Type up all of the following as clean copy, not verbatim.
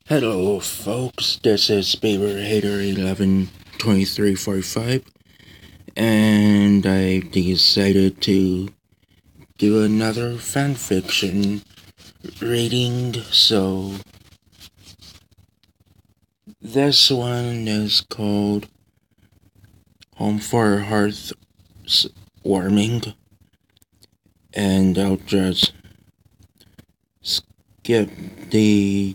Hello, folks. This is Beaver Hater 112345, and I decided to do another fanfiction reading. So this one is called Home for Hearthswarming, and I'll just skip the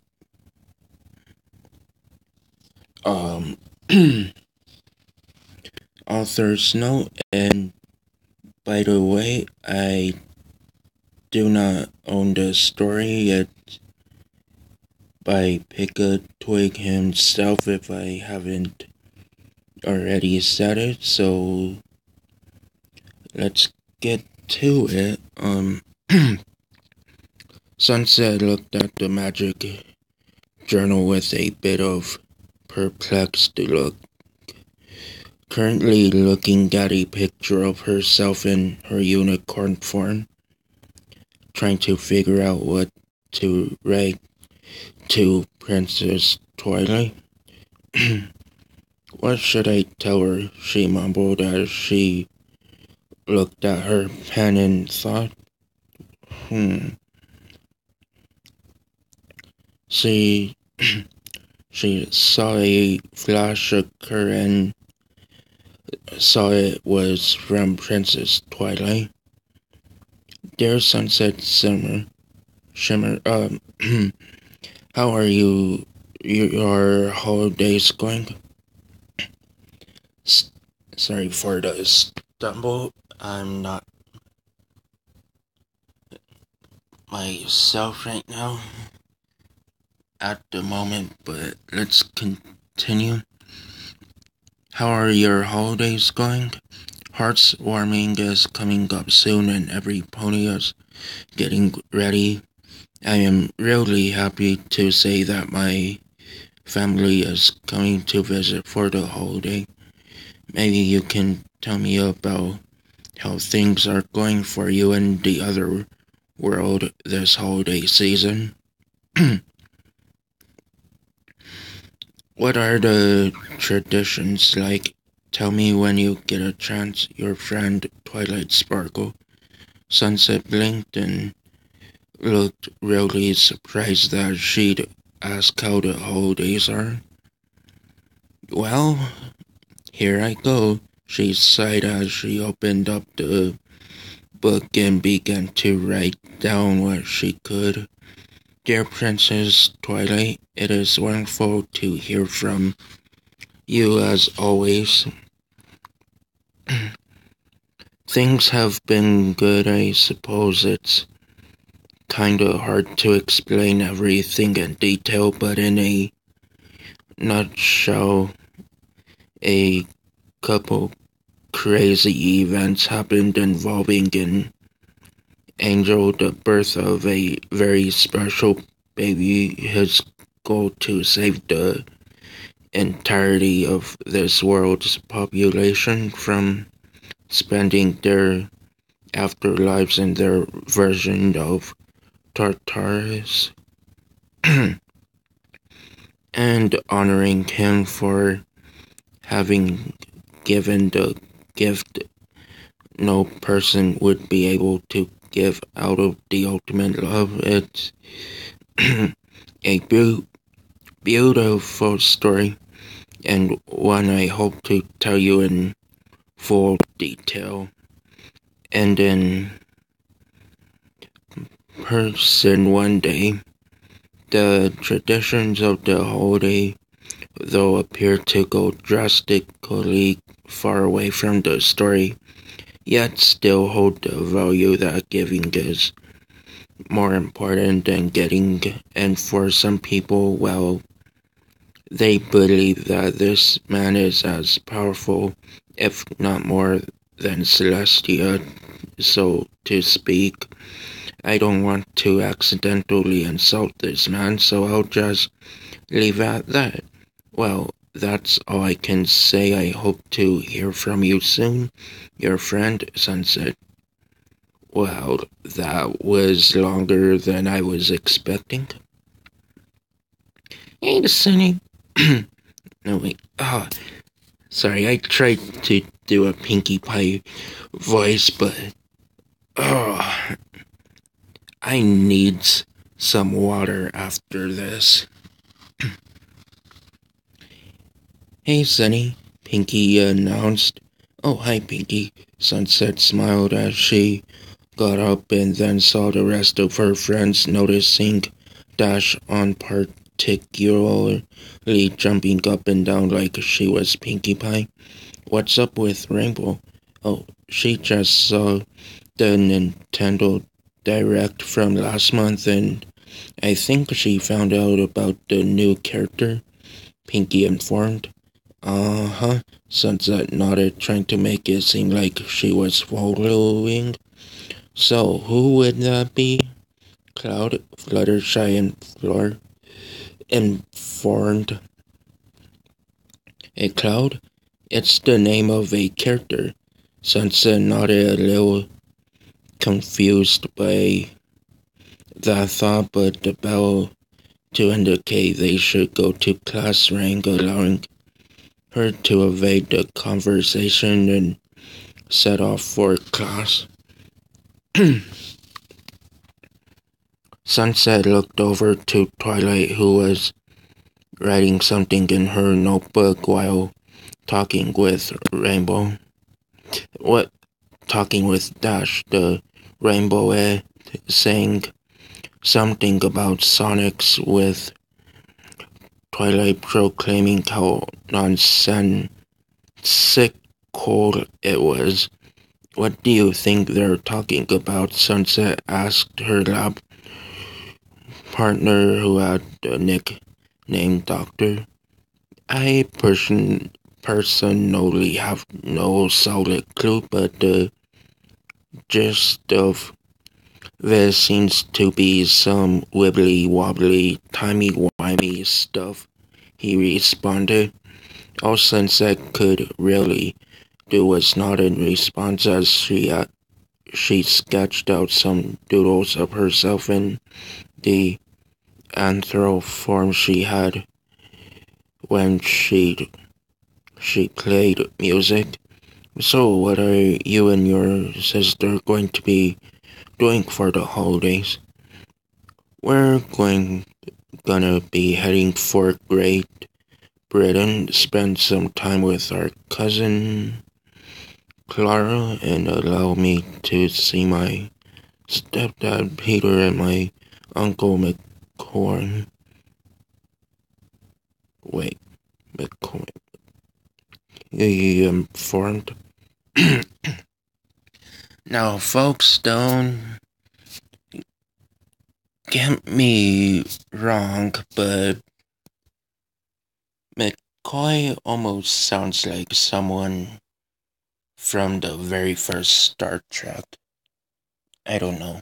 author's note. And by the way, I do not own the story yet by Pick a Twig himself if I haven't already said it, so let's get to it. Sunset looked at the magic journal with a bit of perplexed look. Currently looking at a picture of herself in her unicorn form, trying to figure out what to write to Princess Twilight. What should I tell her? She mumbled as she looked at her pen and thought. She saw a flash occur and saw it was from Princess Twilight. Dear Sunset Shimmer, how are your holidays going? Sorry for the stumble. I'm not myself right now at the moment, but let's continue. How are your holidays going? Hearthswarming is coming up soon and every pony is getting ready. I am really happy to say that my family is coming to visit for the holiday. Maybe you can tell me about how things are going for you in the other world this holiday season. What are the traditions like? Tell me when you get a chance. Your friend Twilight Sparkle. Sunset blinked and looked really surprised that she'd ask how the holidays are. Well, here I go, she sighed as she opened up the book and began to write down what she could. Dear Princess Twilight, it is wonderful to hear from you as always. Things have been good, I suppose. It's kinda hard to explain everything in detail, but in a nutshell, a couple crazy events happened involving an angel, the birth of a very special baby, his goal to save the entirety of this world's population from spending their afterlives in their version of Tartarus, and honoring him for having given the gift no person would be able to give out of the ultimate love. It's a beautiful story, and one I hope to tell you in full detail and in person one day. The traditions of the holiday, though, appear to go drastically far away from the story, yet still hold the value that giving is more important than getting, and for some people, well, they believe that this man is as powerful, if not more, than Celestia, so to speak. I don't want to accidentally insult this man, so I'll just leave at that. Well, that's all I can say. I hope to hear from you soon. Your friend, Sunset. Well, that was longer than I was expecting. Hey, Sunny. No, wait. Oh, sorry, I tried to do a Pinkie Pie voice, but oh, I need some water after this. Hey, Sunny, Pinkie announced. Oh, hi, Pinkie. Sunset smiled as she got up and then saw the rest of her friends noticing Dash on particularly jumping up and down like she was Pinkie Pie. What's up with Rainbow? Oh, she just saw the Nintendo Direct from last month and I think she found out about the new character, Pinkie informed. Uh-huh, Sunset nodded, trying to make it seem like she was following. So, who would that be? Cloud, Fluttershy, and Floor informed. A cloud? It's the name of a character. Sunset nodded, a little confused by that thought, but the bell to indicate they should go to class rang, allowing her to evade the conversation and set off for class. Sunset looked over to Twilight, who was writing something in her notebook while talking with Rainbow. What? Talking with Dash, the Rainbow saying something about Sonics, with Twilight proclaiming how nonsensical it was. What do you think they're talking about? Sunset asked her lab partner, who had the nickname Doctor. I personally have no solid clue, but the gist of this seems to be some wibbly-wobbly, timey-wimey stuff, he responded. All Sunset could really do was nod in response as she sketched out some doodles of herself in the anthro form she had when she played music. So what are you and your sister going to be doing for the holidays? We're gonna be heading for Great Britain, spend some time with our cousin Clara, and allow me to see my stepdad Peter and my uncle McCorn. Wait, McCorn. He informed. Now, folks, don't get me wrong, but McCoy almost sounds like someone from the very first Star Trek. I don't know.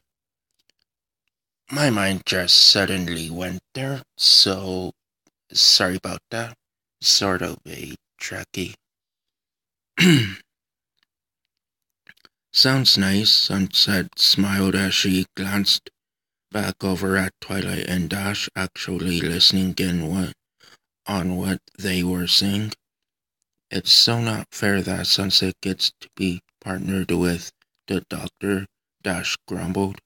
My mind just suddenly went there, so sorry about that. Sort of a Trekkie. Sounds nice, Sunset smiled as she glanced back over at Twilight and Dash, actually listening in on what they were saying. It's so not fair that Sunset gets to be partnered with the Doctor, Dash grumbled.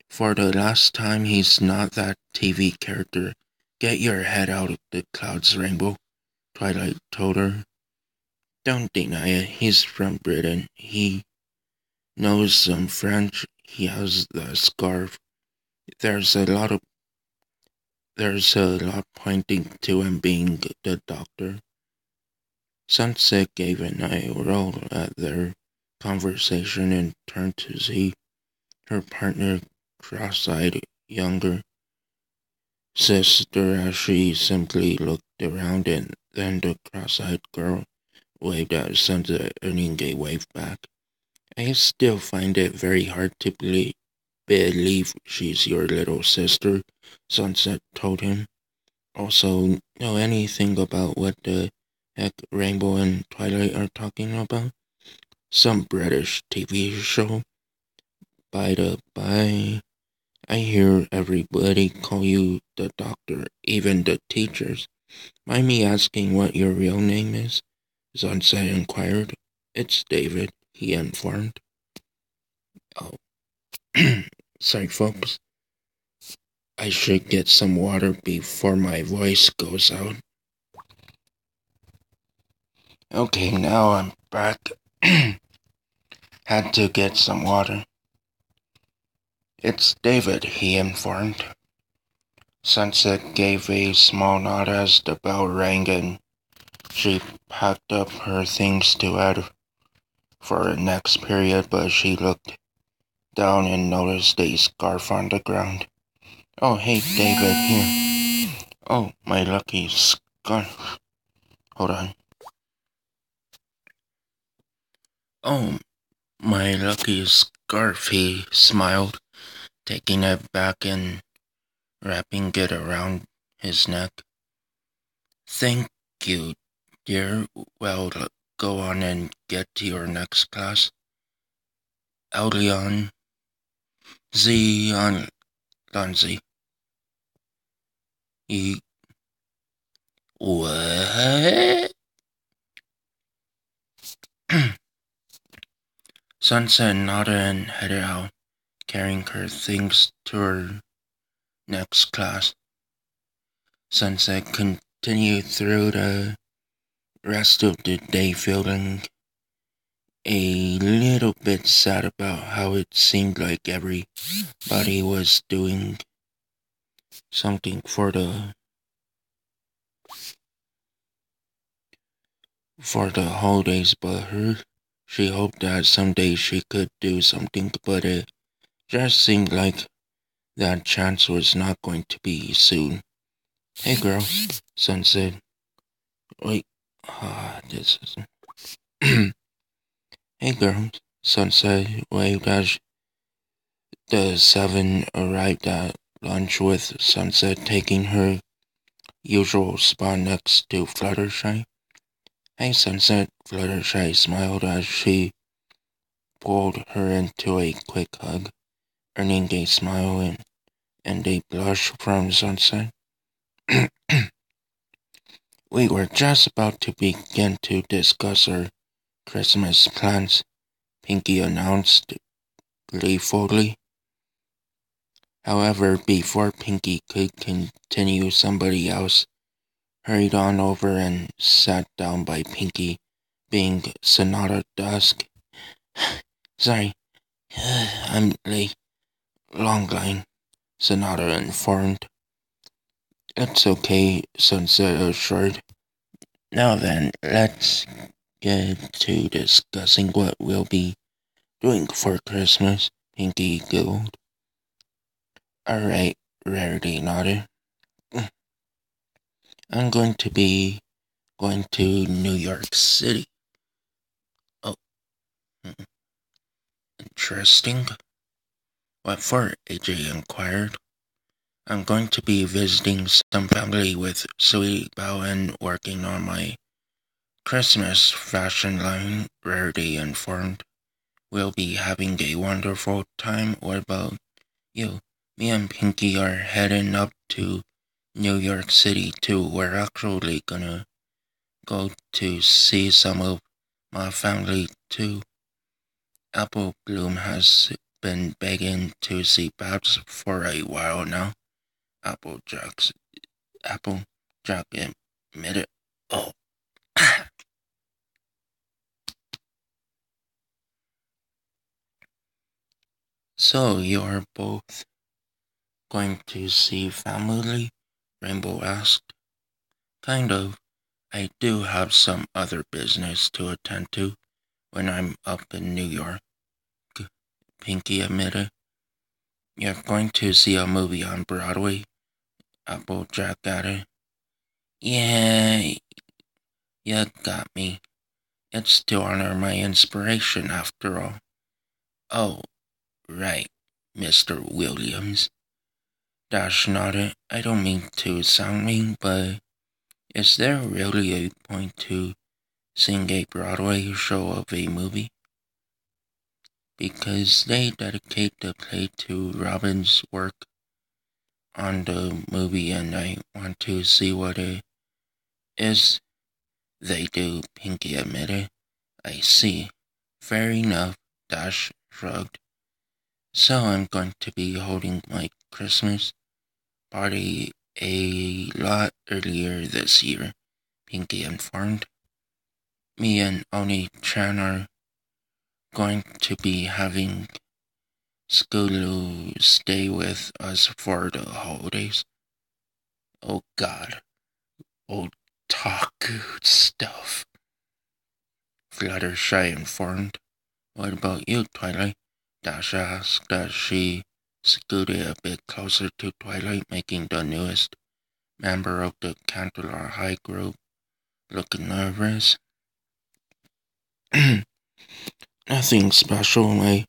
For the last time, he's not that TV character. Get your head out of the clouds, Rainbow, Twilight told her. Don't deny it, he's from Britain. He knows some French. He has the scarf. There's a lot pointing to him being the Doctor. Sunset gave an eye roll at their conversation and turned to see her partner, cross-eyed younger sister, as she simply looked around, and then the cross-eyed girl waved at Sunset, earning a wave back. I still find it very hard to believe she's your little sister, Sunset told him. Also, know anything about what the heck Rainbow and Twilight are talking about? Some British TV show? By the by, I hear everybody call you the doctor, even the teachers. Mind me asking what your real name is? Sunset inquired. It's David, he informed. Oh, sorry, folks. I should get some water before my voice goes out. Okay, now I'm back. Had to get some water. It's David, he informed. Sunset gave a small nod as the bell rang and she packed up her things to head for the next period, but she looked down and noticed a scarf on the ground. Oh, hey, David, here. Oh, my lucky scarf. Hold on. Oh, my lucky scarf, he smiled, taking it back and wrapping it around his neck. Thank you, dear. Well, go on and get to your next class. Aldion Z. Lonzi. What? Sunset nodded and headed out, carrying her things to her next class. Sunset continued through the rest of the day feeling a little bit sad about how it seemed like everybody was doing something for the holidays but her. She hoped that someday she could do something, but it just seemed like that chance was not going to be soon. Hey girl, Sun said. Wait, this is... Hey girl, Sun said, waved as the seven arrived at lunch with Sunset taking her usual spot next to Fluttershy. Hey Sunset, Fluttershy smiled as she pulled her into a quick hug, earning a smile and a blush from Sunset. We were just about to begin to discuss our Christmas plans, Pinky announced gleefully. However, before Pinky could continue, somebody else hurried on over and sat down by Pinky, being Sonata Dusk. Sorry, I'm late. Long line, Sonata informed. It's okay, Sunset assured. Now then, let's get to discussing what we'll be doing for Christmas, Pinky giggled. Alright, Rarity nodded. I'm going to be going to New York City. Oh, interesting. What for? AJ inquired. I'm going to be visiting some family with Sweetie Bao and working on my Christmas fashion line, Rarity informed. We'll be having a wonderful time. What about you? Me and Pinky are heading up to New York City too. We're actually gonna go to see some of my family too. Apple Bloom has been begging to see Babs for a while now. Applejack admitted. Oh. So you're both going to see family? Rainbow asked. Kind of. I do have some other business to attend to when I'm up in New York, Pinky admitted. You're going to see a movie on Broadway? Applejack added. Yeah, you got me. It's to honor my inspiration after all. Oh, right, Mr. Williams. Dash nodded. I don't mean to sound mean, but is there really a point to seeing a Broadway show of a movie? because they dedicate the play to Robin's work on the movie, and I want to see what it is. They do, Pinky admitted. I see. Fair enough, Dash shrugged. So I'm going to be holding my Christmas party a lot earlier this year, Pinky informed. Me and Oni-chan are going to be having Skulu stay with us for the holidays. Oh God, old taku stuff, Fluttershy informed. What about you, Twilight? Dasha asked as she scooted a bit closer to Twilight, making the newest member of the Candelar High group look nervous. Nothing special, my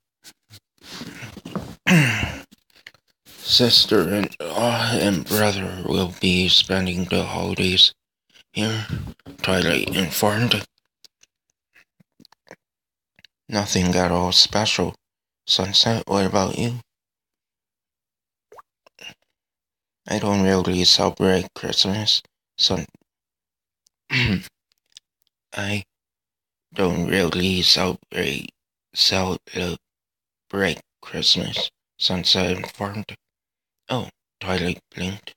sister-in-law and brother will be spending the holidays here, Twilight informed. Nothing at all special. Sunset, what about you? I don't really celebrate Christmas. I don't really celebrate Christmas, Sunset informed. Oh, Twilight blinked.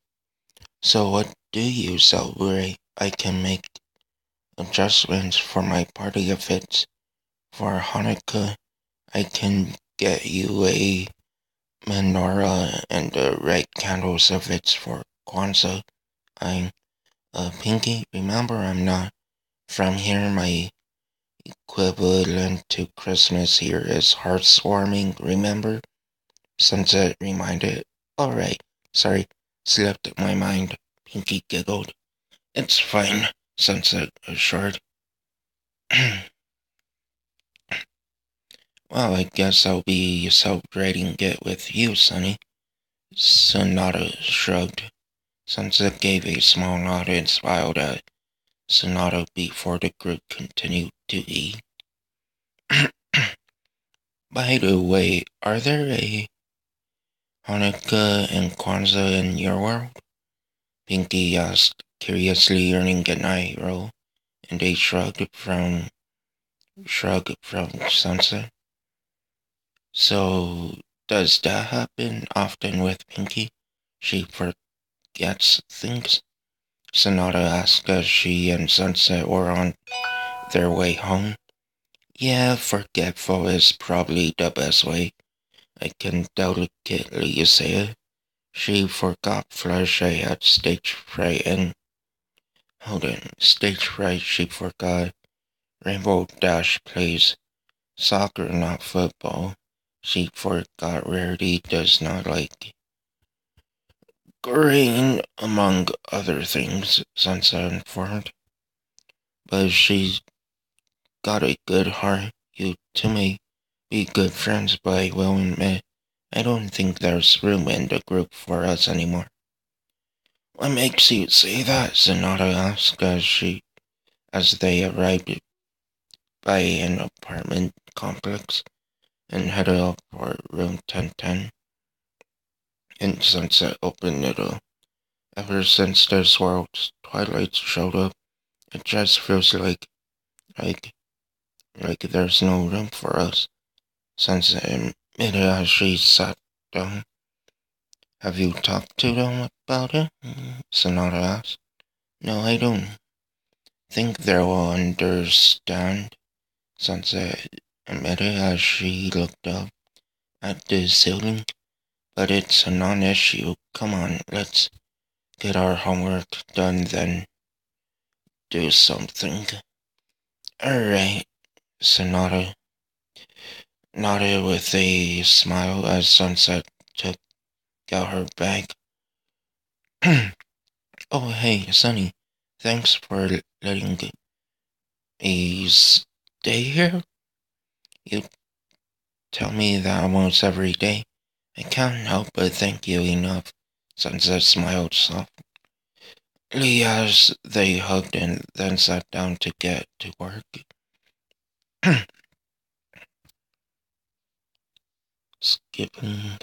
So what do you celebrate? I can make adjustments for my party if it's for Hanukkah. I can get you a menorah and the red candles if it's for Kwanzaa. I'm Pinky. Remember, I'm not from here. My equivalent to Christmas here is Hearthswarming, remember? Sunset reminded. Alright, sorry, slipped my mind. Pinky giggled. It's fine, Sunset assured. Well, I guess I'll be celebrating it with you, Sonny. Sonata shrugged. Sunset gave a small nod and smiled at Sonata before the group continued to eat. By the way, are there a Hanukkah and Kwanzaa in your world? Pinky asked, curiously earning an eye roll, and a shrug from Sunset. So, does that happen often with Pinky? She forgets things? Sonata asked as she and Sunset were on their way home. Yeah, forgetful is probably the best way I can delicately say it. She forgot Fluttershy had stage fright and stage fright. She forgot Rainbow Dash plays soccer, not football. She forgot Rarity does not like green, among other things, Sunset informed. But she's got a good heart. You two may be good friends, but I will admit, I don't think there's room in the group for us anymore. What makes you say that? Sonata asked as they arrived by an apartment complex and headed up for room 1010. And Sunset opened it up. Ever since this world's twilight showed up, it just feels like there's no room for us. Sunset admitted as she sat down. Have you talked to them about it? Sonata asked. No, I don't think they'll understand, Sunset admitted as she looked up at the ceiling. But it's a non-issue. Come on, let's get our homework done, then do something. Alright, Sonata nodded with a smile as Sunset took out her bag. Oh, hey, Sunny. Thanks for letting me stay here. You tell me that almost every day. I can't help but thank you enough. Sunset smiled softly as they hugged and then sat down to get to work. skipping.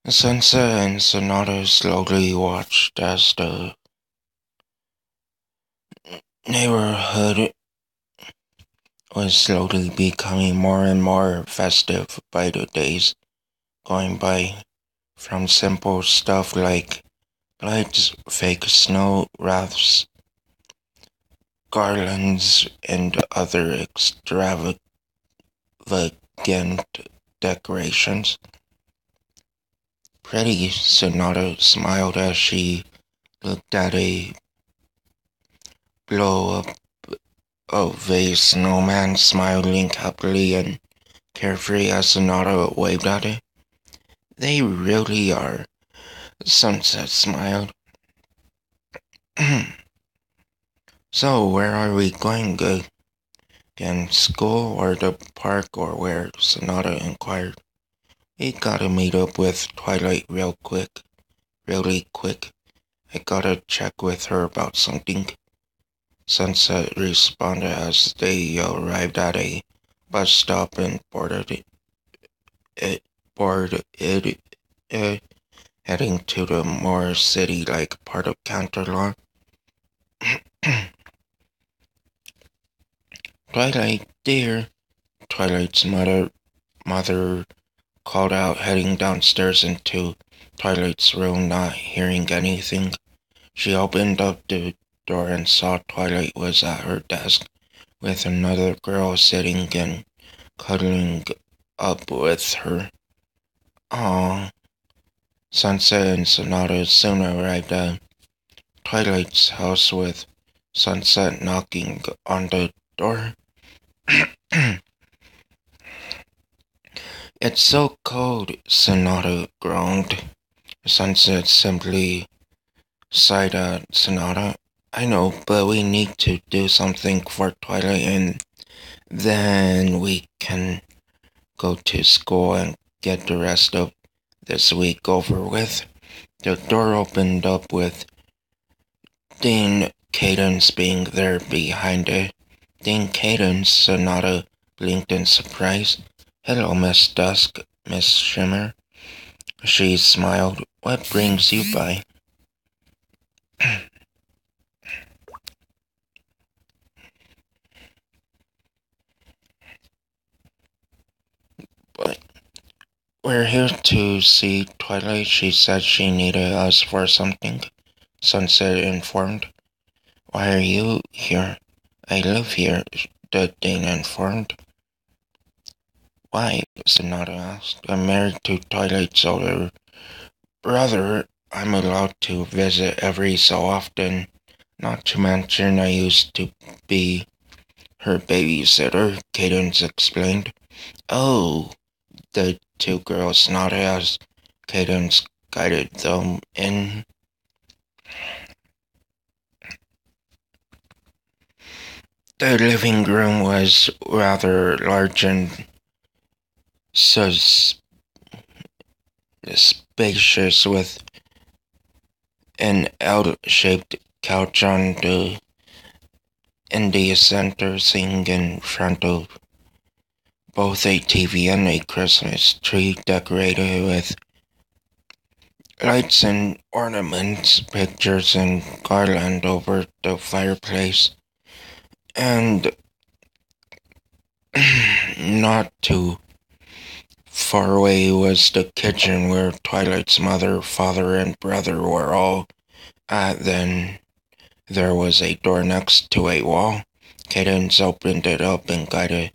Sansa and Sonata slowly watched as the neighborhood was slowly becoming more and more festive by the days going by, from simple stuff like lights, fake snow wreaths, garlands, and other extravagant decorations. Pretty Sonata smiled as she looked at a blow up of a snowman smiling happily and carefree as Sonata waved at it. They really are, Sunset smiled. So, where are we going? Again, school or the park or where? Sonata inquired. We gotta meet up with Twilight really quick. I gotta check with her about something. Sunset responded as they arrived at a bus stop and boarded it, heading to the more city-like part of Canterlot. Twilight, dear, Twilight's mother called out, heading downstairs into Twilight's room, not hearing anything. She opened up the door and saw Twilight was at her desk with another girl sitting and cuddling up with her. Aww. Sunset and Sonata soon arrived at Twilight's house with Sunset knocking on the door. It's so cold, Sonata groaned. Sunset simply sighed at Sonata. I know, but we need to do something for Twilight and then we can go to school and get the rest of this week over with. The door opened up with Dean Cadence being there behind it. Dean Cadence, Sonata blinked in surprise. Hello, Miss Dusk, Miss Shimmer. She smiled. What brings you by? But we're here to see Twilight. She said she needed us for something, Sunset informed. Why are you here? I live here, the Dean informed. Why? Sonata asked. I'm married to Twilight's older brother. I'm allowed to visit every so often. Not to mention I used to be her babysitter, Cadence explained. Oh, the two girls nodded as Cadence guided them in. The living room was rather large and spacious, with an L-shaped couch in the center, sitting in front of both a TV and a Christmas tree decorated with lights and ornaments, pictures and garland over the fireplace. And not too far away was the kitchen where Twilight's mother, father, and brother were all at then, There was a door next to a wall. Cadence opened it up and guided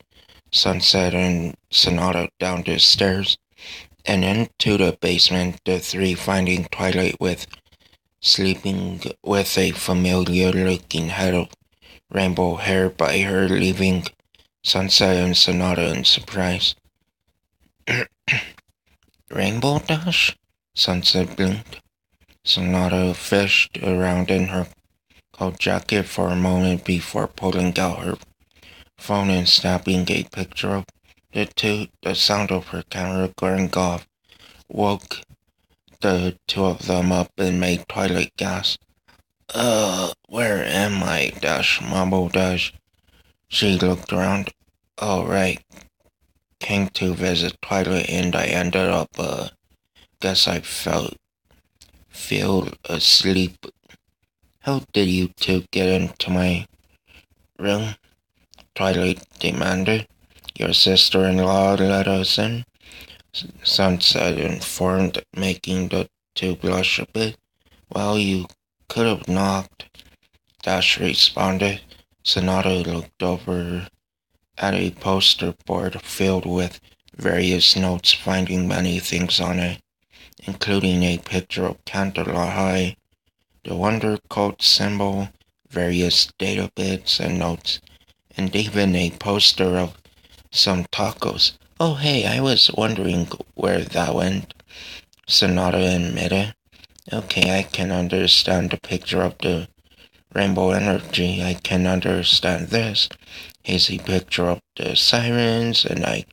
Sunset and Sonata down the stairs and into the basement, the three finding Twilight sleeping with a familiar-looking head of rainbow hair by her, leaving Sunset and Sonata in surprise. Rainbow Dash? Sunset blinked. Sonata fished around in her coat jacket for a moment before pulling out her phone and snapping a picture of the two. The sound of her camera going off woke the two of them up and made Twilight gasp. Where am I? Dash, mumbled Dash. She looked around. Oh, right. Came to visit Twilight and I ended up, guess I feel asleep. How did you two get into my room? Twilight demanded. Your sister-in-law let us in, Sunset informed, making the two blush a bit. Well, you could have knocked, Dash responded. Sonata looked over at a poster board filled with various notes, finding many things on it, including a picture of Candela High, the Wonder Code symbol, various data bits and notes, and even a poster of some tacos. Oh hey, I was wondering where that went, Sonata admitted. Okay, I can understand the picture of the rainbow energy. I can understand this hazy picture of the sirens, and I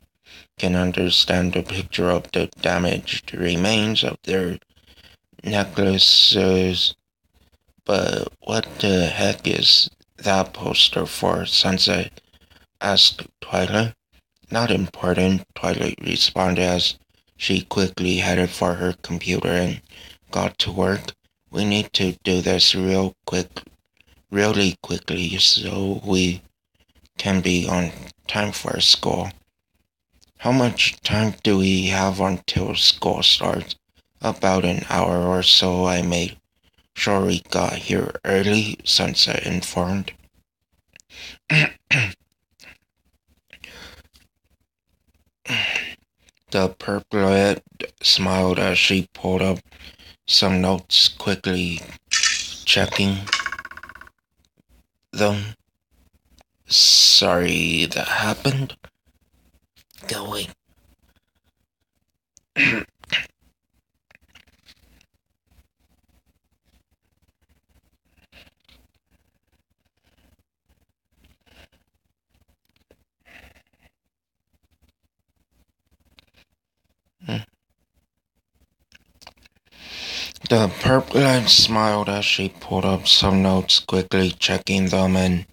can understand the picture of the damaged remains of their necklaces. But what the heck is that poster for? Sunset asked Twilight. Not important, Twilight responded as she quickly headed for her computer and got to work. We need to do this really quickly, so we can be on time for school. How much time do we have until school starts? About an hour or so. I made sure we got here early, Sunset informed. The purplet smiled as she pulled up some notes, quickly checking them. Sorry that happened. Going. The purplet smiled as she pulled up some notes, quickly checking them and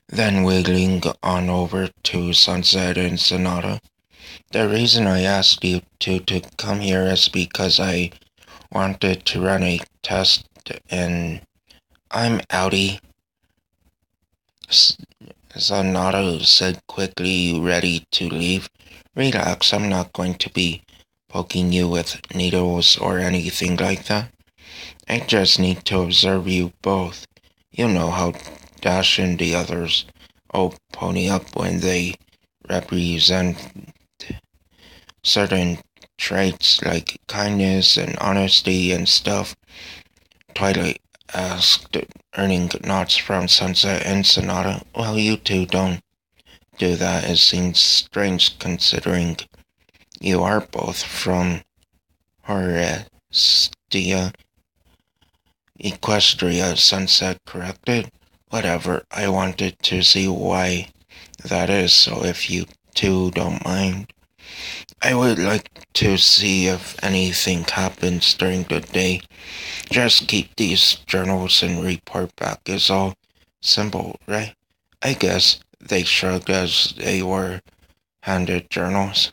then wiggling on over to Sunset and Sonata. The reason I asked you two to come here is because I wanted to run a test and I'm outie, Sonata said quickly, ready to leave. Relax, I'm not going to be poking you with needles or anything like that. I just need to observe you both. You know how Dash and the others all pony up when they represent certain traits like kindness and honesty and stuff. Twilight asked, earning nods from Sunset and Sonata. Well, you two don't do that. It seems strange considering you are both from Horestia. Equestria, Sunset corrected. Whatever, I wanted to see why that is, so if you two don't mind, I would like to see if anything happens during the day. Just keep these journals and report back is all. Simple, right? I guess they shrugged as they were handed journals.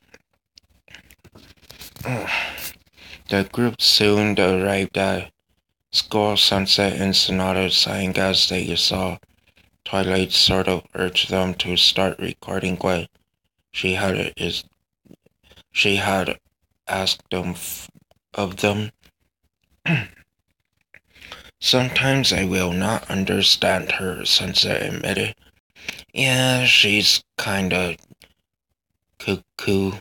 The group soon arrived at school. Sunset and Sonata sang as they saw Twilight sort of urged them to start recording what she had asked them of them. Sometimes I will not understand her, Sunset admitted. Yeah, she's kinda cuckoo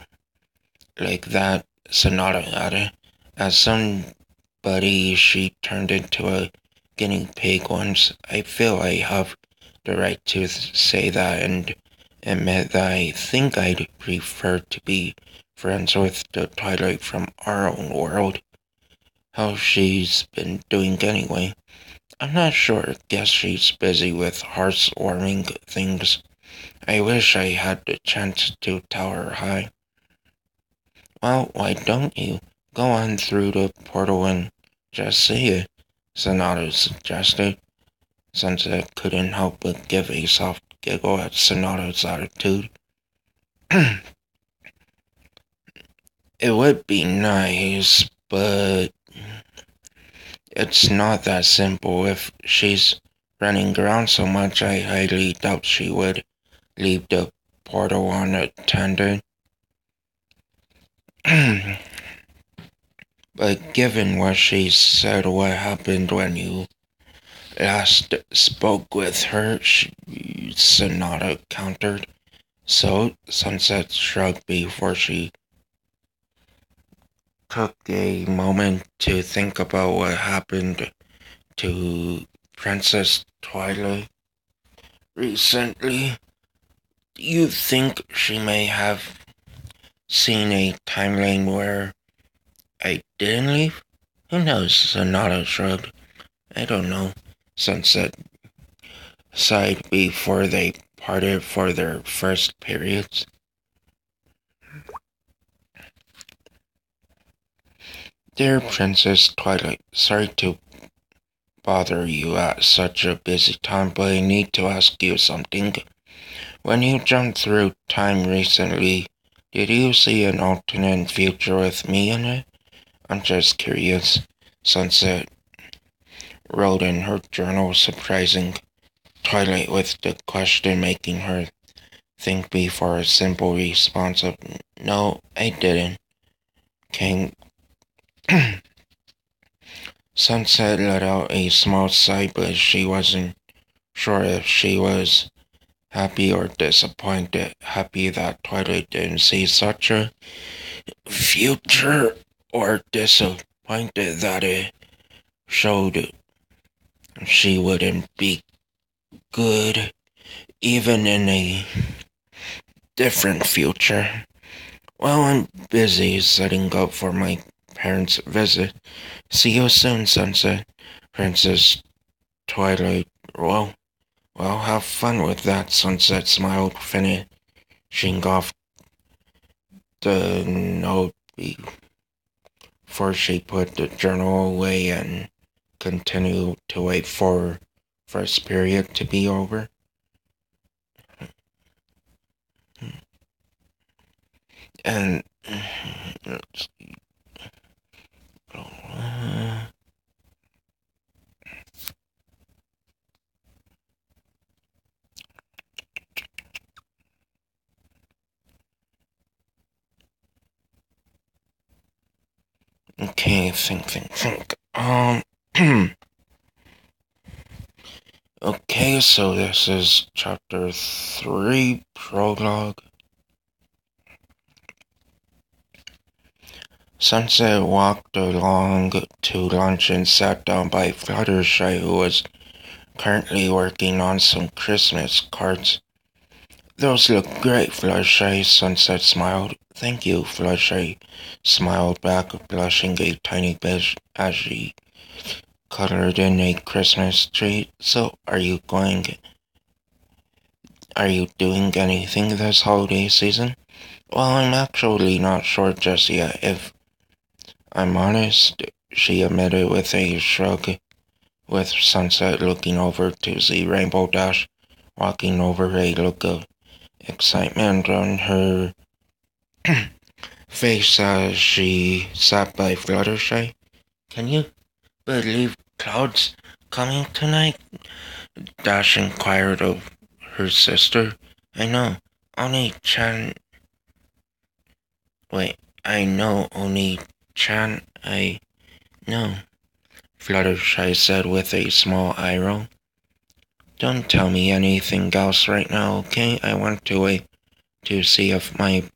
like that, Sonata added. As somebody she turned into a guinea pig once, I feel I have the right to say that and admit that I think I'd prefer to be friends with the Twilight from our own world. How she's been doing anyway. I'm not sure. Guess she's busy with hearthswarming things. I wish I had the chance to tell her hi. Well, why don't you go on through the portal and just see it? Sonata suggested. Sunset couldn't help but give a soft giggle at Sonata's attitude. It would be nice, but it's not that simple. If she's running around so much, I highly doubt she would leave the portal unattended. But given what she said, what happened when you last spoke with her, Sonata countered. So, Sunset shrugged before she took a moment to think about what happened to Princess Twilight recently. Do you think she may have seen a timeline where I didn't leave? Who knows? Sonata shrugged. I don't know. Sunset sighed before they parted for their first periods. Dear Princess Twilight, sorry to bother you at such a busy time, but I need to ask you something. When you jumped through time recently, did you see an alternate future with me in it? I'm just curious. Sunset wrote in her journal, surprising Twilight with the question, making her think before a simple response of, no, I didn't, came. Sunset let out a small sigh, but she wasn't sure if she was happy or disappointed. Happy that Twilight didn't see such a future, or disappointed that it showed she wouldn't be good even in a different future. Well, I'm busy setting up for my parents' visit. See you soon, Sunset. Princess Twilight. Well, have fun with that, Sunset smiled, finishing off the note before she put the journal away and continued to wait for first period to be over. And let's see. Okay, think. Okay, so this is chapter 3, prologue. Sunset walked along to lunch and sat down by Fluttershy, who was currently working on some Christmas cards. Those look great, Fluttershy, Sunset smiled. Thank you, Fluttershy smiled back, blushing a tiny bit as she colored in a Christmas tree. So, are you doing anything this holiday season? Well, I'm actually not sure just yet. If I'm honest, she admitted with a shrug, with Sunset looking over to see Rainbow Dash walking over, a look of excitement on her face as she sat by Fluttershy. Can you believe Cloud's coming tonight? Dash inquired of her sister. I know, Oni-chan. Wait, I know Oni-chan. I know. Fluttershy said with a small eye roll. Don't tell me anything else right now, okay? I want to wait to see if my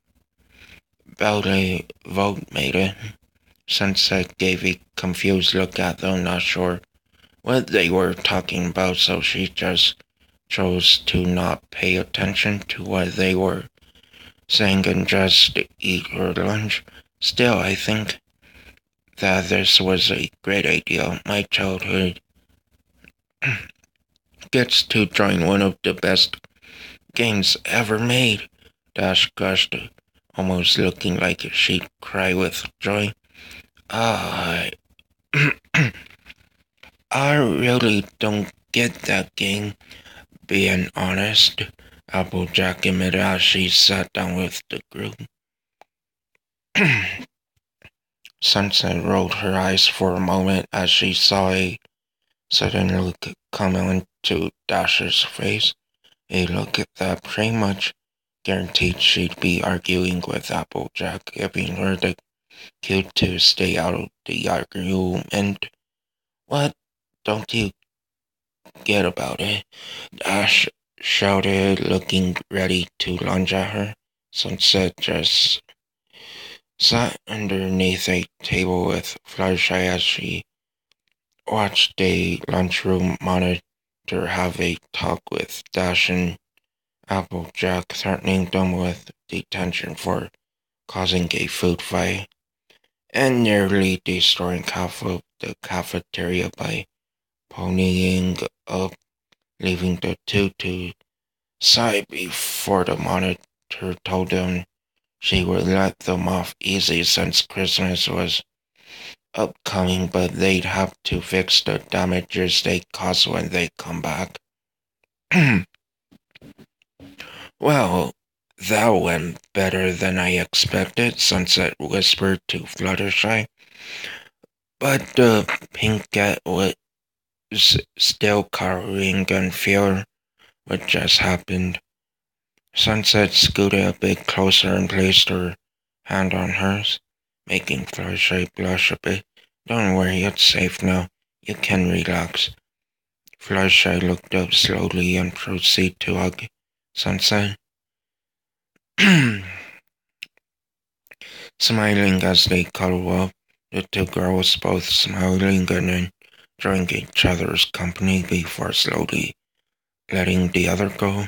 belly vote made it. Sunset gave a confused look at them, not sure what they were talking about, so she just chose to not pay attention to what they were saying and just eat her lunch. Still, I think that this was a great idea. My childhood gets to join one of the best games ever made. Dash gushed, almost looking like she'd cry with joy. I, I really don't get that game, being honest, Applejack admitted as she sat down with the group. Sunset rolled her eyes for a moment as she saw a sudden look come into Dash's face, a look that pretty much guaranteed she'd be arguing with Applejack, giving her the cue to stay out of the argument. What don't you get about it? Dash shouted, looking ready to lunge at her. Sunset just sat underneath a table with Fluttershy as she watched the lunchroom monitor have a talk with Dash and Applejack, threatening them with detention for causing a food fight and nearly destroying half of the cafeteria by ponying up, leaving the two to side before the monitor told them she would let them off easy since Christmas was upcoming, but they'd have to fix the damages they caused when they come back. Well, that went better than I expected, Sunset whispered to Fluttershy. But the pink cat was still cowering in fear what just happened. Sunset scooted a bit closer and placed her hand on hers, making Fluttershy blush a bit. Don't worry, it's safe now. You can relax. Fluttershy looked up slowly and proceeded to hug Sunset. Smiling as they cuddled up, the two girls both smiling and enjoying each other's company before slowly letting the other go.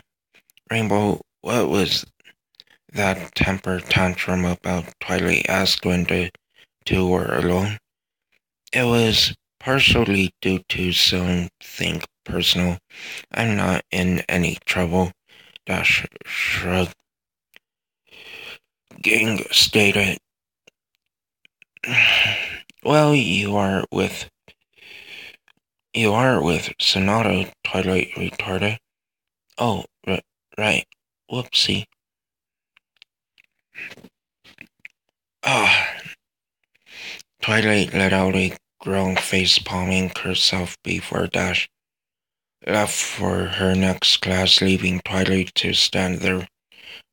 Rainbow, what was that temper tantrum about? Twilight asked when the two were alone. It was partially due to something personal. I'm not in any trouble, Dash shrugged. Ging stated. Well, you are with Sonata, Twilight retorted. Oh, right. Whoopsie. Ah. Twilight let out a groan, face palming herself before Dash left for her next class, leaving Twilight to stand there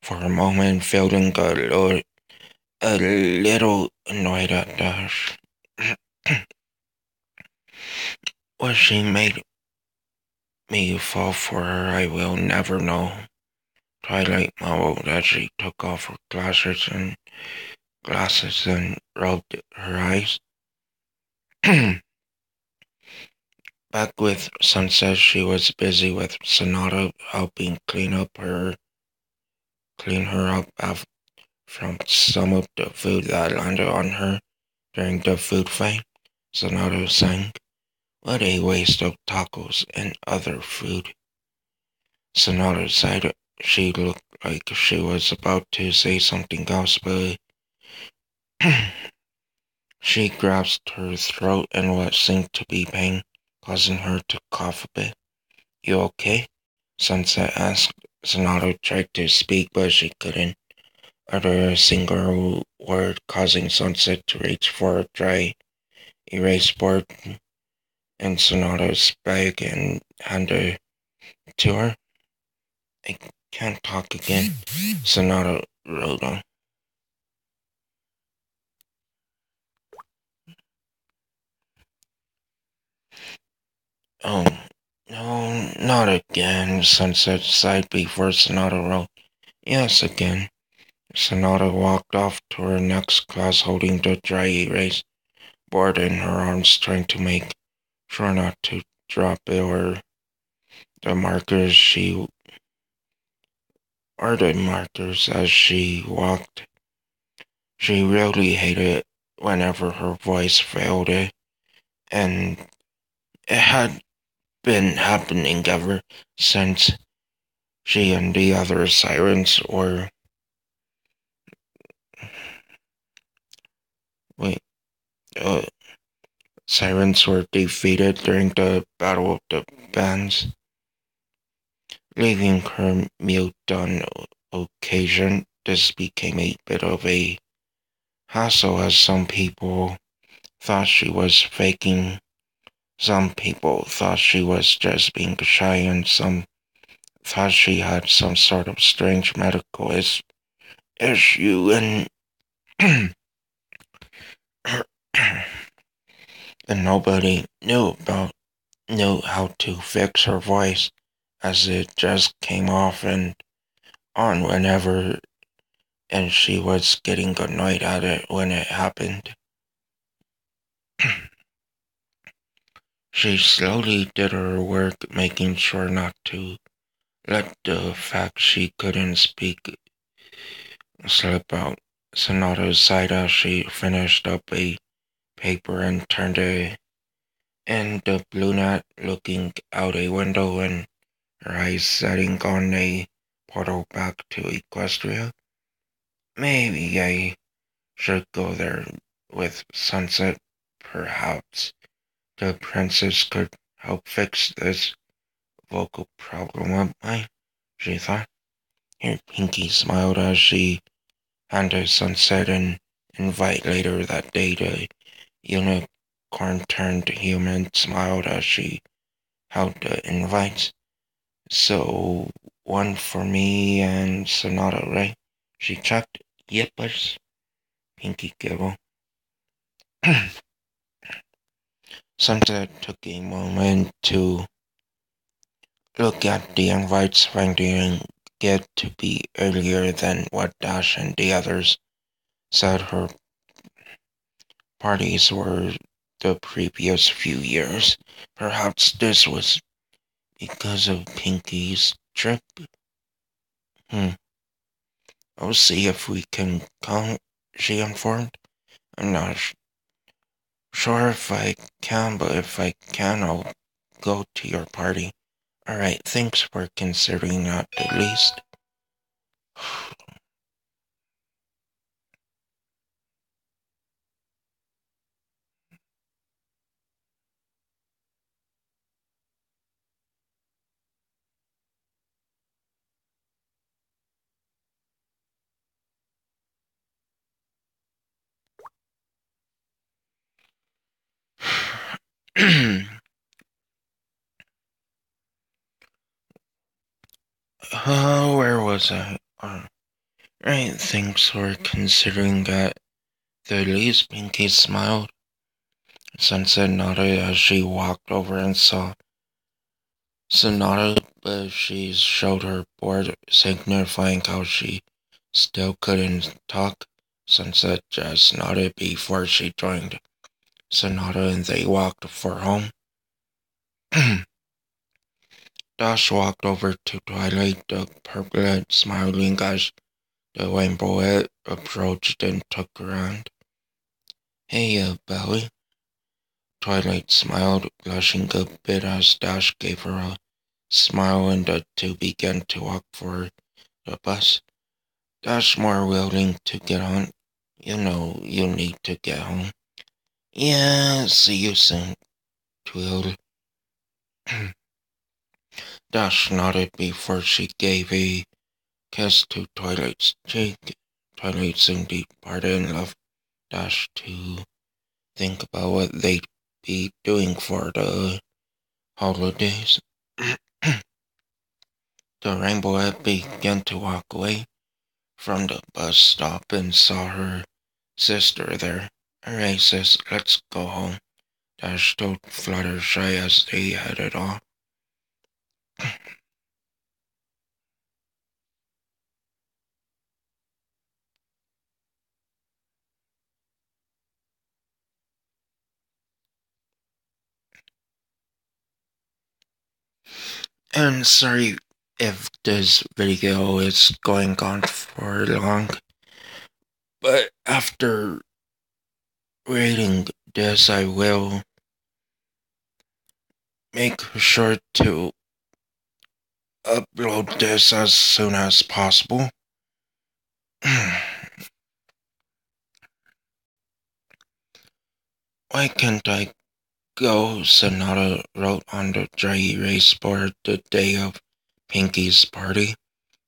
for a moment, feeling a little annoyed at Dash. What she made me fall for her, I will never know. Twilight mumbled as she took off her glasses and rubbed her eyes. Back with Sunset, she was busy with Sonata helping clean her up from some of the food that landed on her during the food fight. Sonata sang, "What a waste of tacos and other food." Sonata sighed. She looked like she was about to say something else, but she grasped her throat in what seemed to be pain, causing her to cough a bit. You okay? Sunset asked. Sonata tried to speak, but she couldn't utter a single word, causing Sunset to reach for a dry erase board in Sonata's bag and hand it to her. I can't talk again, Sonata wrote on. Oh, no, not again, Sunset sighed before Sonata wrote. Yes, again. Sonata walked off to her next class holding the dry erase board in her arms, trying to make sure not to drop it or the markers as she walked. She really hated it whenever her voice failed it, and it had been happening ever since she and the other wait, uh, sirens were defeated during the Battle of the Bands, leaving her mute on occasion. This became a bit of a hassle as some people thought she was faking. Some people thought she was just being shy, and some thought she had some sort of strange medical issue, and and nobody knew how to fix her voice, as it just came off and on whenever, and she was getting annoyed at it when it happened. She slowly did her work, making sure not to let the fact she couldn't speak slip out. Sonata sighed as she finished up a paper and turned it in the blue net, looking out a window and her eyes setting on a portal back to Equestria. Maybe I should go there with Sunset. Perhaps the princess could help fix this vocal problem of mine, she thought. Here Pinky smiled as she handed Sunset an invite later that day. The unicorn turned human, smiled as she held the invites. So, one for me and Sonata, right? She checked. Yippers. Pinky giggled. Sunset took a moment to look at the invites, finding it to be earlier than what Dash and the others said her parties were the previous few years. Perhaps this was because of Pinky's trip. I'll see if we can come, she informed. I'm not sure if I can, but if I can, I'll go to your party. Alright, thanks for considering at the least. Where was I? Right, thanks for considering at the least, Pinky smiled. Sunset nodded as she walked over and saw Sonata, but she showed her board, signifying how she still couldn't talk. Sunset just nodded before she joined Sonata and they walked for home. Dash walked over to Twilight, the purplet, smiling as the rainbow approached and took her hand. Hey, Belly. Twilight smiled, blushing a bit as Dash gave her a smile and the two began to walk for the bus. Dash more willing to get on. You know you need to get home. Yeah, see you soon, Twill. Dash nodded before she gave a kiss to Twilight's cheek. Twilight soon departed and left Dash to think about what they'd be doing for the holidays. The rainbow began to walk away from the bus stop and saw her sister there. Alright, sis, let's go home. Dash told Fluttershy as they headed off. And sorry if this video is going on for long, but after reading this, I will make sure to upload this as soon as possible. Why can't I go? Sonata wrote on the dry erase board the day of Pinky's party.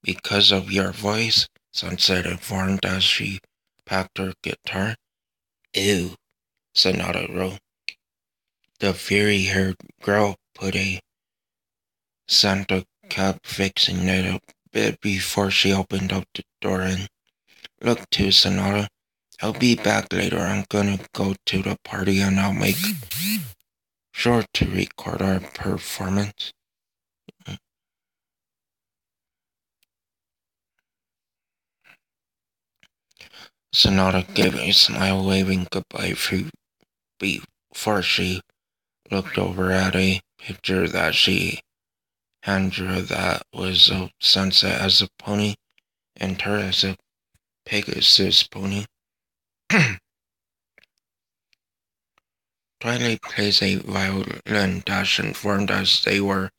Because of your voice, Sunset informed as she packed her guitar. Ew, Sonata wrote. The fiery-haired girl put a Santa cap fixing it a bit before she opened up the door and looked to Sonata. I'll be back later. I'm gonna go to the party and I'll make sure to record our performance. Sonata gave a smile, waving goodbye before she looked over at a picture that she handed her that was of Sunset as a pony and her as a Pegasus pony. Twilight plays a violin. Dash informed as they were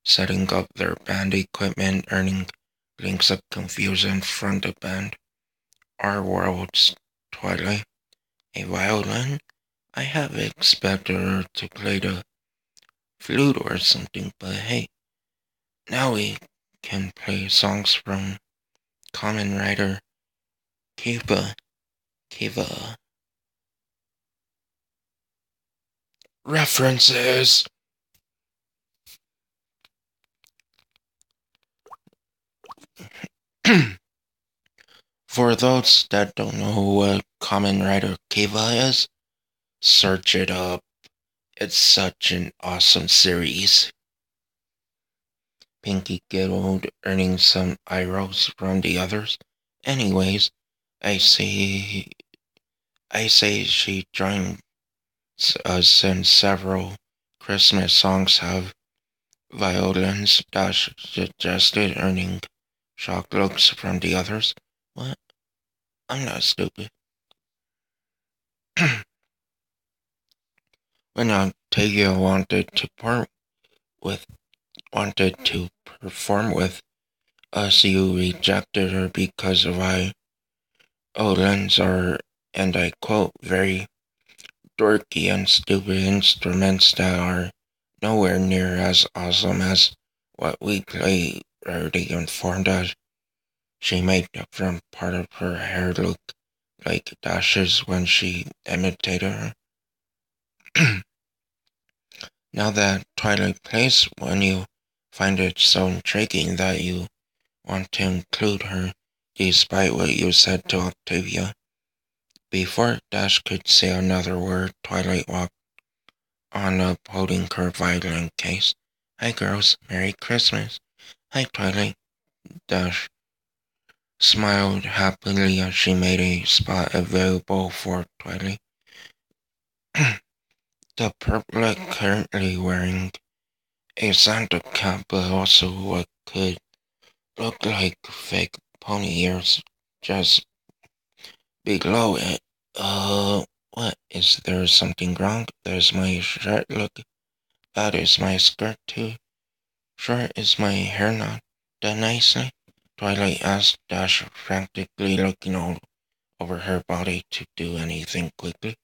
setting up their band equipment, earning blinks of confusion from the band. Our world's Twilight. A violin? I have expected her to play the flute or something, but hey, now we can play songs from Common Writer Kiva. References. For those that don't know what Common Writer Kiva is, search it up. It's such an awesome series. Pinky giggled, earning some eye rolls from the others. Anyways, I say she joins us since several Christmas songs have violins. Dash suggested, earning shocked looks from the others. What? I'm not stupid. When Octavia wanted to perform with us, you rejected her because of violins are, and I quote, very dorky and stupid instruments that are nowhere near as awesome as what we play. Rarity informed us. She made the front part of her hair look like Dash's when she imitated her. Now that Twilight plays, when you find it so intriguing that you want to include her, despite what you said to Octavia. Before Dash could say another word, Twilight walked on up holding her violin case. Hi girls, Merry Christmas. Hi Twilight. Dash smiled happily as she made a spot available for Twilight. The purplet currently wearing a Santa cap, but also what could look like fake pony ears just below it. What? Is there something wrong? There's my shirt, look. That is my skirt too. Sure, is my hair not done nicely? Twilight asked, Dash frantically looking all over her body to do anything quickly.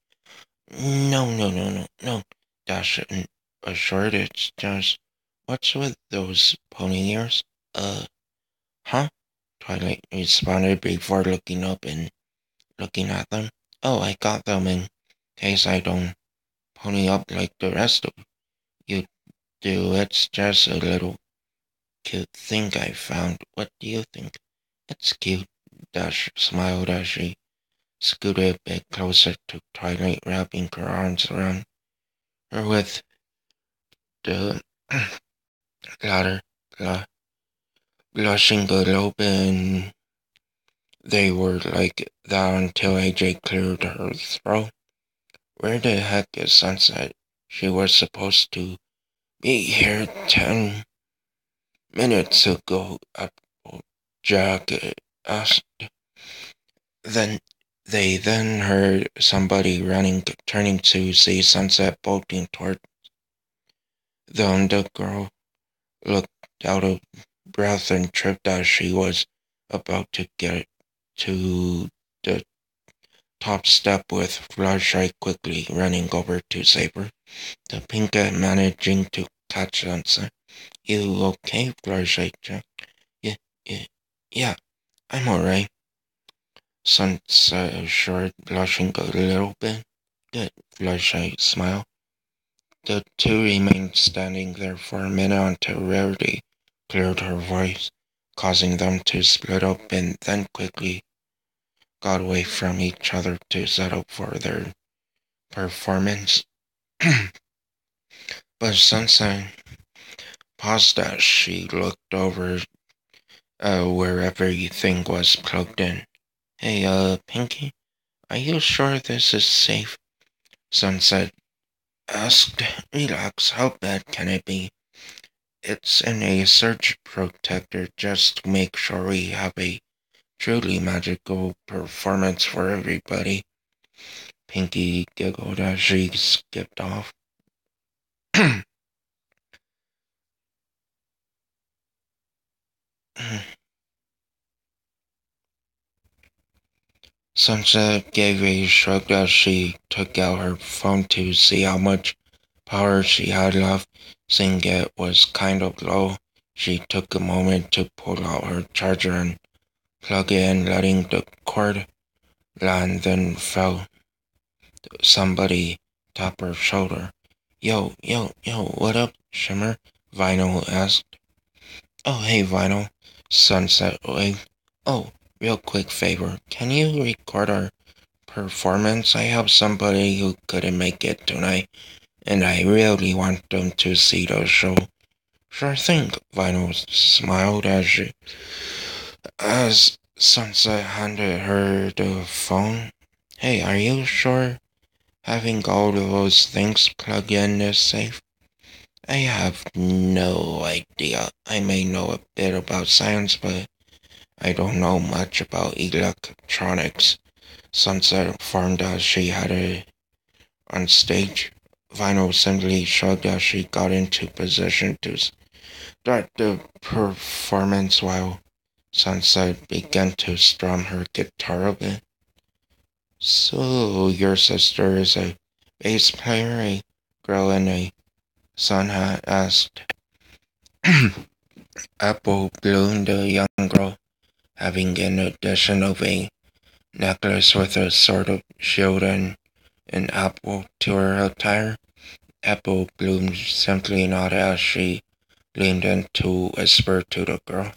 No. Dash assured, it's just, what's with those pony ears? Huh? Twilight responded before looking up and looking at them. Oh, I got them in case I don't pony up like the rest of you do. It's just a little cute thing I found. What do you think? It's cute. Dash smiled as she scooted a bit closer to Twilight, wrapping her arms around or with the ladder blushing a little bit, and they were like that until AJ cleared her throat. Where the heck is Sunset? She was supposed to be here 10 minutes ago, Jack asked. Then they heard somebody running, turning to see Sunset bolting toward them. The girl looked out of breath and tripped as she was about to get to the top step, with Flashlight quickly running over to save her. The Pinka managing to catch Sunset. You okay, Flashlight? Yeah, yeah, yeah, I'm alright. Sunset assured, blushing a little bit. Good, Flashlight smiled. The two remained standing there for a minute until Rarity cleared her voice, causing them to split up, and then quickly got away from each other to set up for their performance. But Sunset paused as she looked over where everything was plugged in. Hey, Pinky, are you sure this is safe? Sunset asked. Relax, how bad can it be? It's in a surge protector just to make sure we have a truly magical performance for everybody. Pinky giggled as she skipped off. Sunset gave a shrug as she took out her phone to see how much power she had left. Seeing it was kind of low, she took a moment to pull out her charger and plug it in, letting the cord land, then fell. Somebody tapped her shoulder. Yo, what up, Shimmer? Vinyl asked. Oh, hey, Vinyl. Sunset waved. Oh, real quick favor. Can you record our performance? I have somebody who couldn't make it tonight, and I really want them to see the show. Sure thing, Vinyl smiled as Sunset handed her the phone. Hey, are you sure having all of those things plugged in is safe? I have no idea. I may know a bit about science, but I don't know much about electronics. Sunset informed as she had it on stage. Vinyl simply shrugged as she got into position to start the performance while Sunset began to strum her guitar a bit. So, your sister is a bass player? A girl in a sun hat asked. Apple Bloom, the young girl, having an addition of a necklace with a sort of shield and an apple to her attire. Apple Bloom simply nodded as she leaned in to whisper to the girl.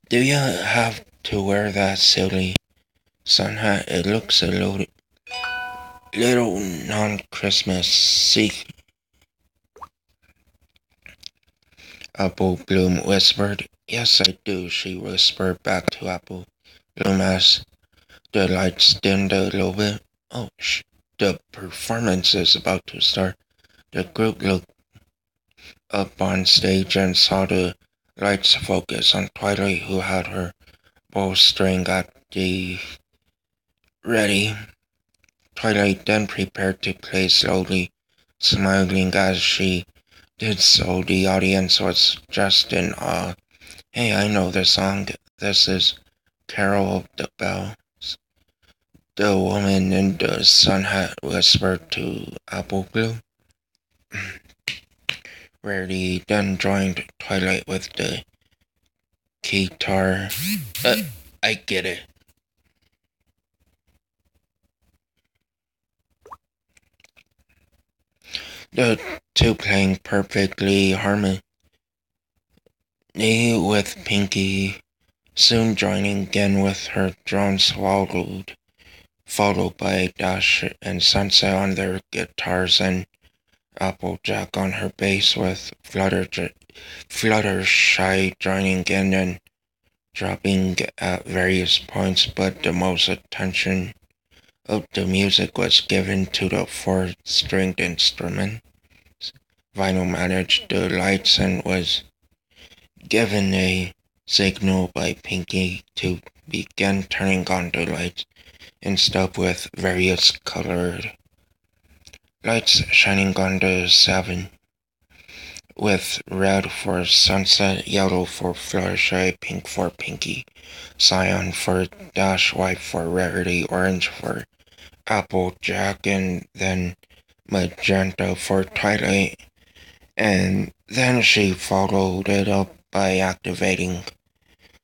Do you have to wear that silly sun hat? It looks a little non-Christmassy. Apple Bloom whispered. Yes, I do, she whispered back to Apple Bloom as the lights dimmed a little bit. Oh, the performance is about to start. The group looked up on stage and saw the lights focus on Twilight, who had her bowstring at the ready. Twilight then prepared to play slowly, smiling as she did so. The audience was just in awe. Hey, I know the song. This is Carol of the Bells. The woman in the sun hat whispered to Apple Bloom. Rarity then joined Twilight with the guitar. I get it. The two playing perfectly harmony with Pinky soon joining again with her drone followed by Dash and Sunset on their guitars, and Applejack on her base with Fluttershy joining in and dropping at various points, but the most attention of the music was given to the four-stringed instrument. Vinyl managed the lights and was given a signal by Pinky to begin turning on the lights and stuff with various colored lights shining on the 7, with red for Sunset, yellow for Fluttershy, pink for Pinky, cyan for Dash, white for Rarity, orange for Applejack, and then magenta for Twilight. And then she followed it up by activating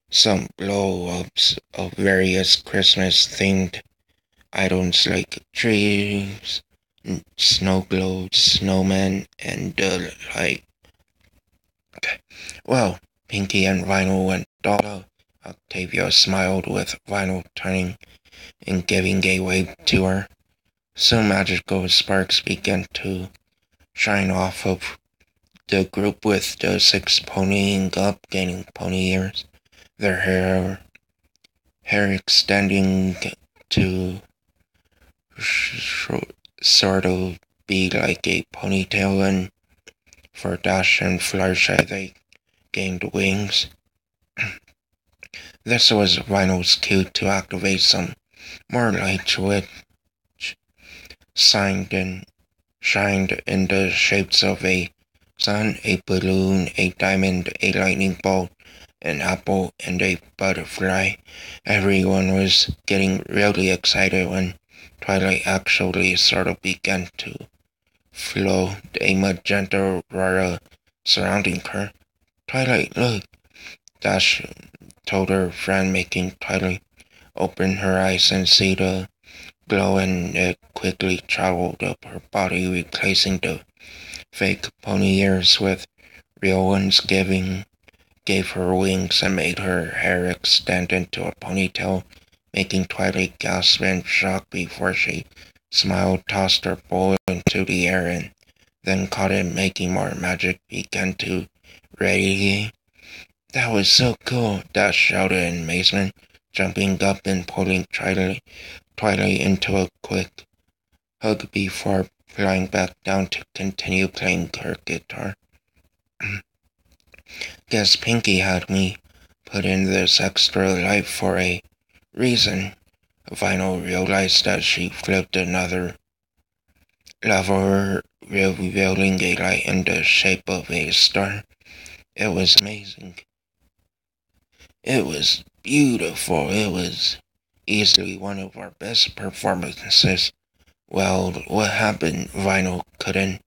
some blow-ups of various Christmas-themed items like trees, snow globes, snowmen, and the like. Okay. Well, Pinky and Vinyl went all. Octavia smiled with Vinyl turning and giving a wave to her. Soon magical sparks began to shine off of the group, with the 6 ponying up, gaining pony ears, their hair extending to sort of be like a ponytail, and for Dash and Fluttershy they gained wings. This was Vinyl's cue to activate some more lights, which shined in the shapes of a sun, a balloon, a diamond, a lightning bolt, an apple, and a butterfly. Everyone was getting really excited when Twilight actually sort of began to flow, a magenta aurora surrounding her. Twilight, look, Dash told her friend, making Twilight open her eyes and see the glow, and it quickly traveled up her body, replacing the fake pony ears with real ones, gave her wings and made her hair extend into a ponytail, making Twilight gasp in shock before she smiled, tossed her bowl into the air, and then caught it, making more magic began to radiate. That was so cool, Dash shouted in amazement, jumping up and pulling Twilight into a quick hug before flying back down to continue playing her guitar. Guess Pinky had me put in this extra light for a reason. Vinyl realized that she flipped another lever, revealing a light in the shape of a star. It was amazing. It was beautiful. It was easily one of our best performances. Well, what happened? Vinyl couldn't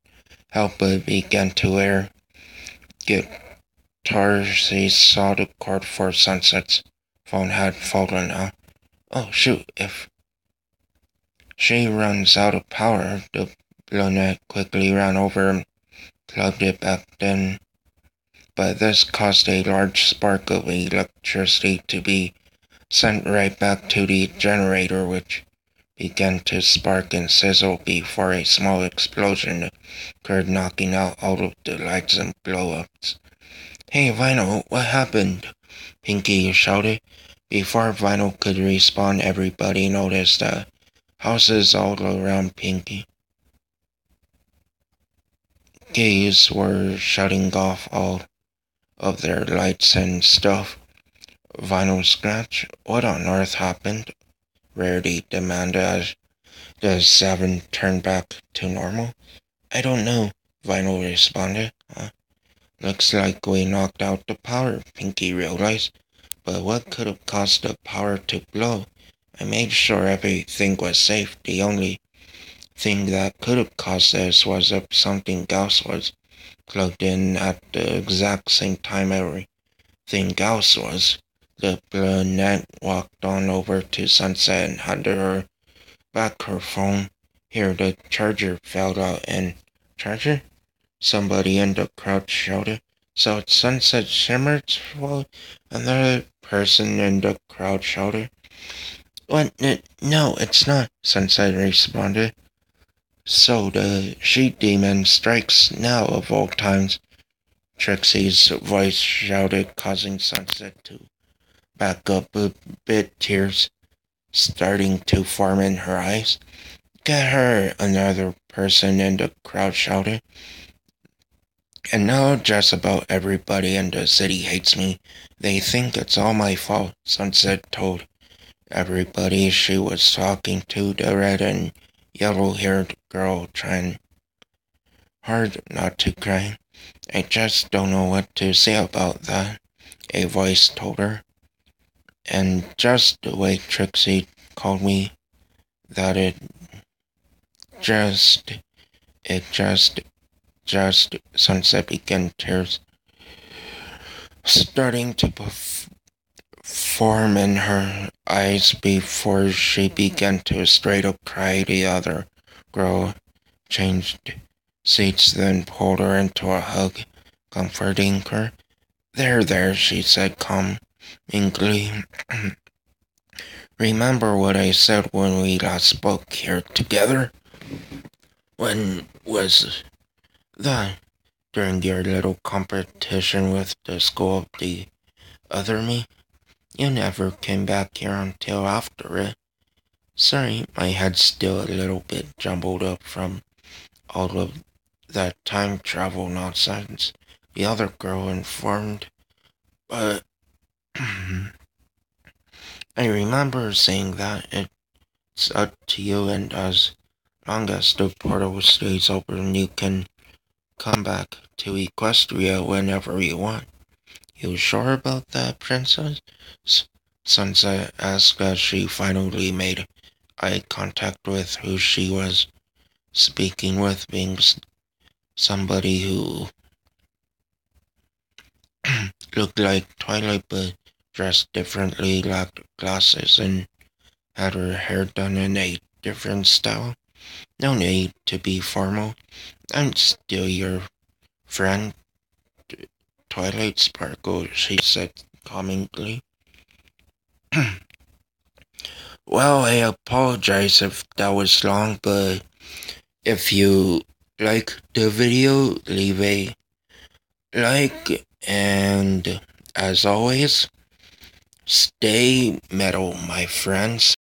help but begin to air guitar. She saw the cord for Sunset's phone had fallen out. Oh shoot, if she runs out of power, the brunette quickly ran over and plugged it back in. But this caused a large spark of electricity to be sent right back to the generator, which began to spark and sizzle before a small explosion occurred, knocking out all of the lights and blow-ups. Hey, Vinyl, what happened? Pinky shouted. Before Vinyl could respond, everybody noticed that houses all around Pinky gays were shutting off all of their lights and stuff. Vinyl scratch. What on earth happened? Rarity demanded as the 7 turned back to normal. I don't know, Vinyl responded. Looks like we knocked out the power, Pinky realized. But what could have caused the power to blow? I made sure everything was safe. The only thing that could have caused this was if something else was plugged in at the exact same time everything else was. The brunette walked on over to Sunset and handed her back her phone. Here, the charger fell out. And charger? Somebody in the crowd shouted. So it's Sunset Shimmer's fault? Another person in the crowd shouted. What? No, it's not, Sunset responded. So the she-demon strikes now of all times, Trixie's voice shouted, causing Sunset to back up a bit, tears starting to form in her eyes. Get her, another person in the crowd shouted. And now just about everybody in the city hates me. They think it's all my fault, Sunset told everybody she was talking to, the red and yellow-haired girl, trying hard not to cry. I just don't know what to say about that, a voice told her. And just the way Trixie called me, that just, Sunset began tears starting to form in her eyes before she began to straight up cry. The other girl changed seats, then pulled her into a hug, comforting her. There, she said calmingly. Remember what I said when we last spoke here together? When was that? During your little competition with the school of the other me? You never came back here until after it. Sorry, my head's still a little bit jumbled up from all of that time travel nonsense, the other girl informed. But I remember saying that it's up to you, and as long as the portal stays open, you can come back to Equestria whenever you want. You sure about that, Princess? Sunset asked as she finally made eye contact with who she was speaking with, being somebody who looked like Twilight but dressed differently, lacked glasses, and had her hair done in a different style. No need to be formal. I'm still your friend, Twilight Sparkle, she said calmingly. Well, I apologize if that was long, but if you like the video, leave a like, and as always, stay metal, my friends.